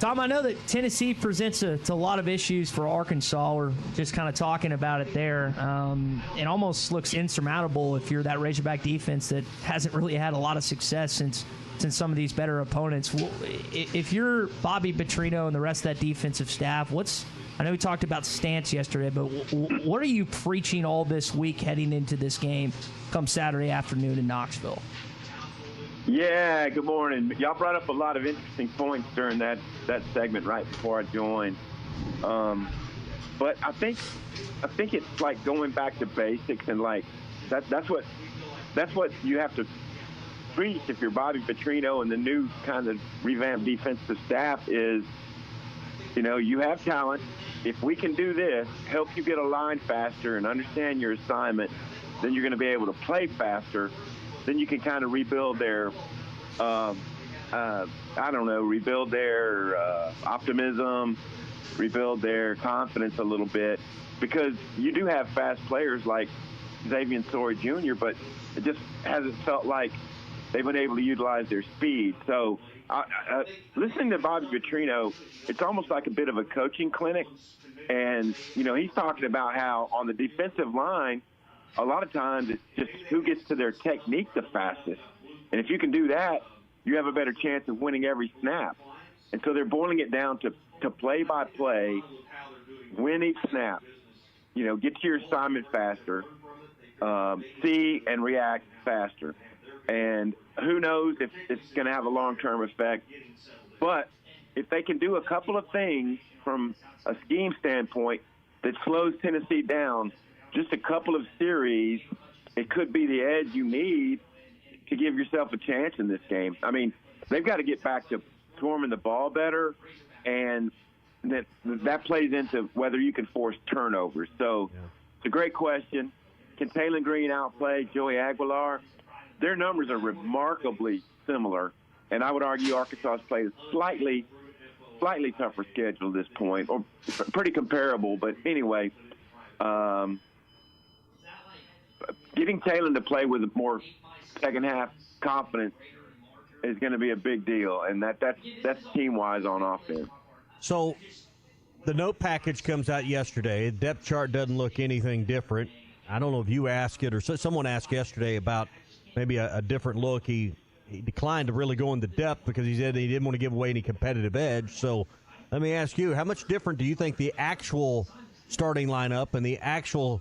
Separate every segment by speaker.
Speaker 1: Tom, I know that Tennessee presents a lot of issues for Arkansas. We're just kind of talking about it there. It almost looks insurmountable if you're that Razorback defense that hasn't really had a lot of success since some of these better opponents. If you're Bobby Petrino and the rest of that defensive staff, I know we talked about stance yesterday, but what are you preaching all this week heading into this game come Saturday afternoon in Knoxville?
Speaker 2: Yeah, good morning. Y'all brought up a lot of interesting points during that segment right before I joined. But I think it's like going back to basics, and like that's what you have to preach if you're Bobby Petrino and the new kind of revamped defensive staff is, you have talent. If we can do this, help you get a line faster and understand your assignment, then you're going to be able to play faster. Then you can kind of rebuild their, rebuild their optimism, rebuild their confidence a little bit, because you do have fast players like Xavier Sorey Jr., but it just hasn't felt like they've been able to utilize their speed. So listening to Bobby Petrino, it's almost like a bit of a coaching clinic. And, he's talking about how on the defensive line, a lot of times it's just who gets to their technique the fastest. And if you can do that, you have a better chance of winning every snap. And so they're boiling it down to play by play, win each snap, get to your assignment faster, see and react faster. And who knows if it's going to have a long-term effect. But if they can do a couple of things from a scheme standpoint that slows Tennessee down, just a couple of series, it could be the edge you need to give yourself a chance in this game. I mean, they've got to get back to swarming the ball better, and that plays into whether you can force turnovers. So It's a great question. Can Taylen Green outplay Joey Aguilar? Their numbers are remarkably similar, and I would argue Arkansas has played a slightly tougher schedule at this point, or pretty comparable. But anyway, getting Taylen to play with more second-half confidence is going to be a big deal, and that's team-wise on offense.
Speaker 3: So the note package comes out yesterday. The depth chart doesn't look anything different. I don't know if you asked it or someone asked yesterday about maybe a different look. He declined to really go into depth because he said he didn't want to give away any competitive edge. So let me ask you, how much different do you think the actual starting lineup and the actual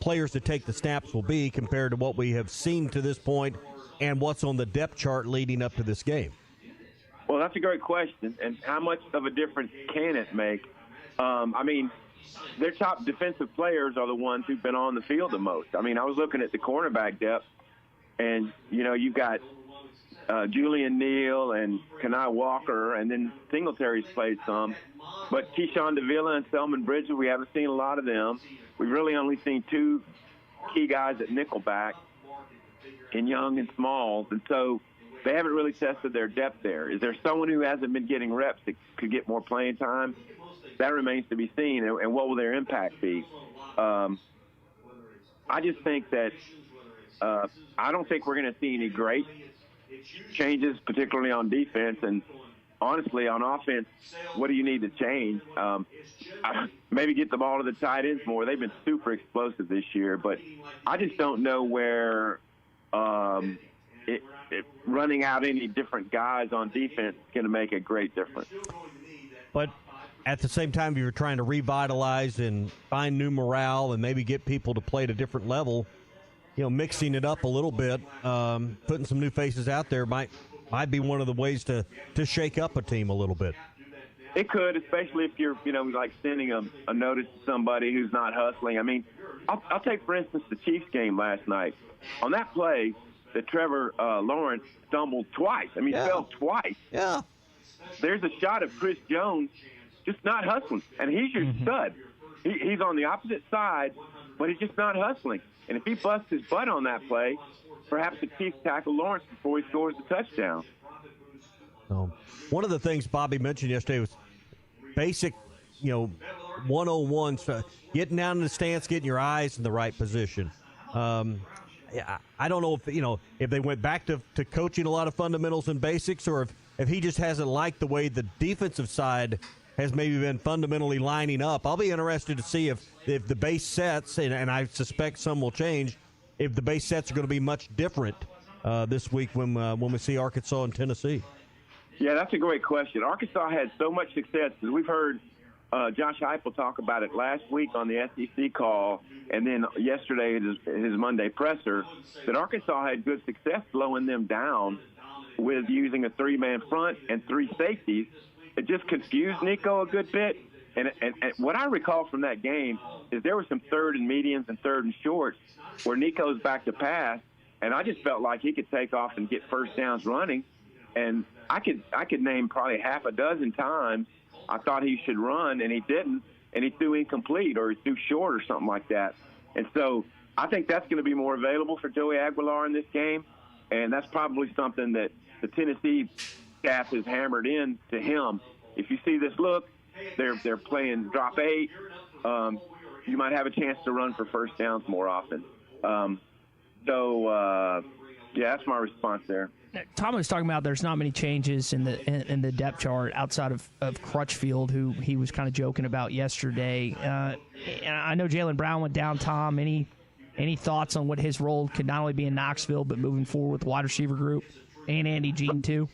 Speaker 3: players to take the snaps will be compared to what we have seen to this point and what's on the depth chart leading up to this game?
Speaker 2: Well, that's a great question. And how much of a difference can it make? I mean, their top defensive players are the ones who've been on the field the most. I mean, I was looking at the cornerback depth, and, you've got Julian Neal and Kenai Walker, and then Singletary's played some. But Keyshawn Davila and Selman Bridges, we haven't seen a lot of them. We've really only seen two key guys at nickelback in Young and Smalls, and so they haven't really tested their depth there. Is there someone who hasn't been getting reps that could get more playing time? That remains to be seen, and what will their impact be? I just think that I don't think we're going to see any great changes, particularly on defense. And honestly, on offense, what do you need to change? Maybe get the ball to the tight ends more. They've been super explosive this year, but I just don't know where running out any different guys on defense is going to make a great difference.
Speaker 3: But at the same time, you're trying to revitalize and find new morale and maybe get people to play at a different level. Mixing it up a little bit, putting some new faces out there might be one of the ways to shake up a team a little bit.
Speaker 2: It could, especially if you're, like sending a notice to somebody who's not hustling. I mean, I'll take, for instance, the Chiefs game last night. On that play, that Trevor Lawrence stumbled twice. I mean, he fell twice.
Speaker 3: Yeah.
Speaker 2: There's a shot of Chris Jones just not hustling, and he's your stud. He's on the opposite side, but he's just not hustling. And if he busts his butt on that play, perhaps the Chiefs tackle Lawrence before he scores the touchdown.
Speaker 3: One of the things Bobby mentioned yesterday was basic, 101 stuff, getting down in the stance, getting your eyes in the right position. I don't know if they went back to coaching a lot of fundamentals and basics, or if he just hasn't liked the way the defensive side has maybe been fundamentally lining up. I'll be interested to see if the base sets, and I suspect some will change, if the base sets are going to be much different this week when we see Arkansas and Tennessee.
Speaker 2: Yeah, that's a great question. Arkansas had so much success. We've heard Josh Heupel talk about it last week on the SEC call, and then yesterday in his Monday presser, that Arkansas had good success slowing them down with using a three-man front and three safeties. It just confused Nico a good bit. And what I recall from that game is there were some third and mediums and third and shorts where Nico's back to pass, and I just felt like he could take off and get first downs running. And I could name probably half a dozen times I thought he should run, and he didn't, and he threw incomplete or he threw short or something like that. And so I think that's going to be more available for Joey Aguilar in this game, and that's probably something that the Tennessee staff has hammered in to him. If you see this look, they're playing drop 8. You might have a chance to run for first downs more often. Yeah, that's my response there.
Speaker 1: Tom was talking about there's not many changes in the depth chart outside of Crutchfield, who he was kind of joking about yesterday. And I know Jaylen Brown went down. Tom, any thoughts on what his role could not only be in Knoxville but moving forward with the wide receiver group and Andy Jean too?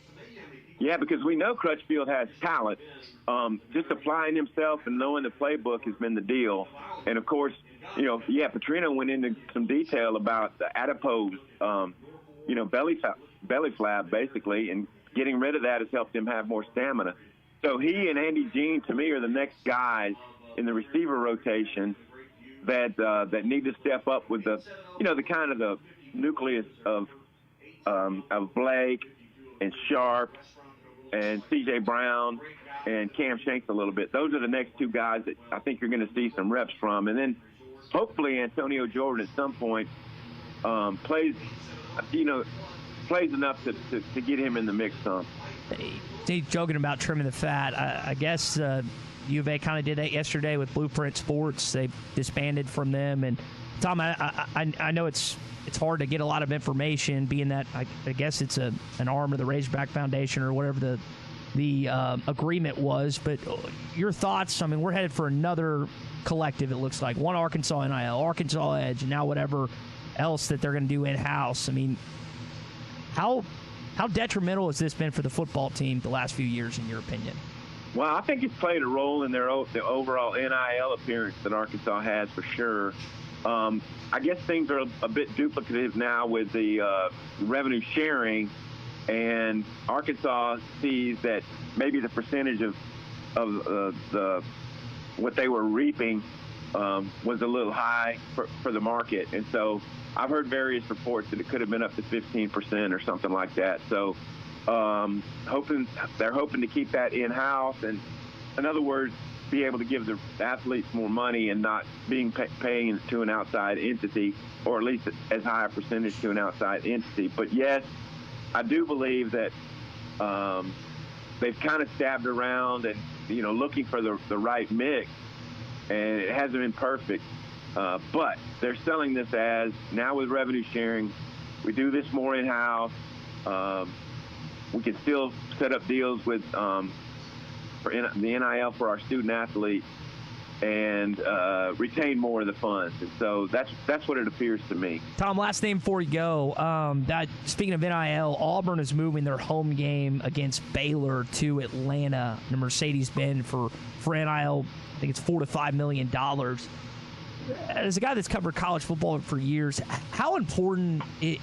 Speaker 2: Yeah, because we know Crutchfield has talent. Just applying himself and knowing the playbook has been the deal. And of course, Petrino went into some detail about the adipose, belly flap basically, and getting rid of that has helped him have more stamina. So he and Andy Jean, to me, are the next guys in the receiver rotation that need to step up with the kind of the nucleus of Blake and Sharp and C.J. Brown and Cam Shanks a little bit. Those are the next two guys that I think you're going to see some reps from. And then hopefully Antonio Jordan at some point plays enough to get him in the mix some.
Speaker 1: He's joking about trimming the fat. I guess U of A kind of did that yesterday with Blueprint Sports. They disbanded from them. And Tom, I know it's hard to get a lot of information, being that I guess it's an arm of the Razorback Foundation or whatever the agreement was. But your thoughts? I mean, we're headed for another collective. It looks like one Arkansas NIL, Arkansas Edge, and now whatever else that they're going to do in house. I mean, how detrimental has this been for the football team the last few years, in your opinion?
Speaker 2: Well, I think it's played a role in the overall NIL appearance that Arkansas has for sure. I guess things are a bit duplicative now with the revenue sharing, and Arkansas sees that maybe the percentage of the what they were reaping was a little high for the market. And so I've heard various reports that it could have been up to 15% or something like that. So they're hoping to keep that in-house, and in other words, be able to give the athletes more money and not being paying to an outside entity, or at least as high a percentage to an outside entity. But yes, I do believe that they've kind of stabbed around and looking for the right mix, and it hasn't been perfect. But they're selling this as, now with revenue sharing, we do this more in-house. We can still set up deals with for the NIL for our student athletes and retain more of the funds. And so that's what it appears to me.
Speaker 1: Tom, last name before you go. Speaking of NIL, Auburn is moving their home game against Baylor to Atlanta, the Mercedes-Benz for NIL. I think it's $4 to $5 million. As a guy that's covered college football for years, how important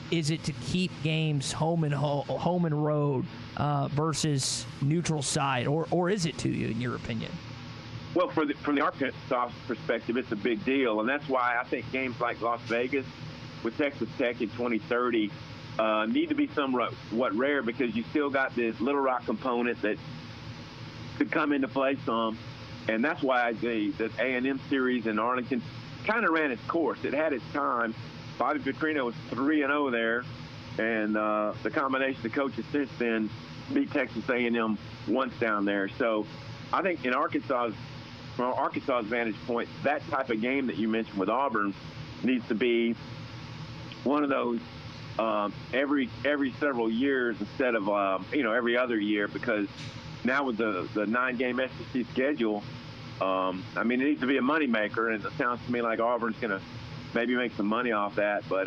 Speaker 1: is it to keep games home and road versus neutral side, or is it to you, in your opinion?
Speaker 2: Well, from the Arkansas perspective, it's a big deal, and that's why I think games like Las Vegas with Texas Tech in 2030 need to be somewhat rare, because you still got this Little Rock component that could come into play some, and that's why the A&M series in Arlington kind of ran its course. It had its time. Bobby Petrino was 3-0 there, and the combination of coaches since then beat Texas A&M once down there. So I think from Arkansas's vantage point, that type of game that you mentioned with Auburn needs to be one of those every several years instead of every other year, because now with the 9-game SEC schedule, it needs to be a moneymaker, and it sounds to me like Auburn's going to maybe make some money off that. But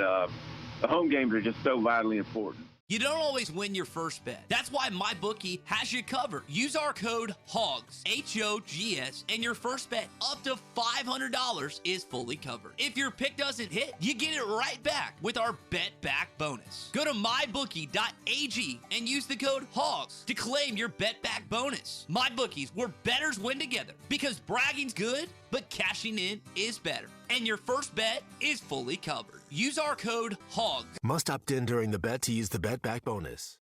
Speaker 2: the home games are just so vitally important.
Speaker 4: You don't always win your first bet. That's why MyBookie has you covered. Use our code HOGS, H-O-G-S, and your first bet up to $500 is fully covered. If your pick doesn't hit, you get it right back with our Bet Back bonus. Go to mybookie.ag and use the code HOGS to claim your Bet Back bonus. MyBookie's, where bettors win together, because bragging's good, but cashing in is better. And your first bet is fully covered. Use our code HOGS.
Speaker 5: Must opt in during the bet to use the Bet Back bonus.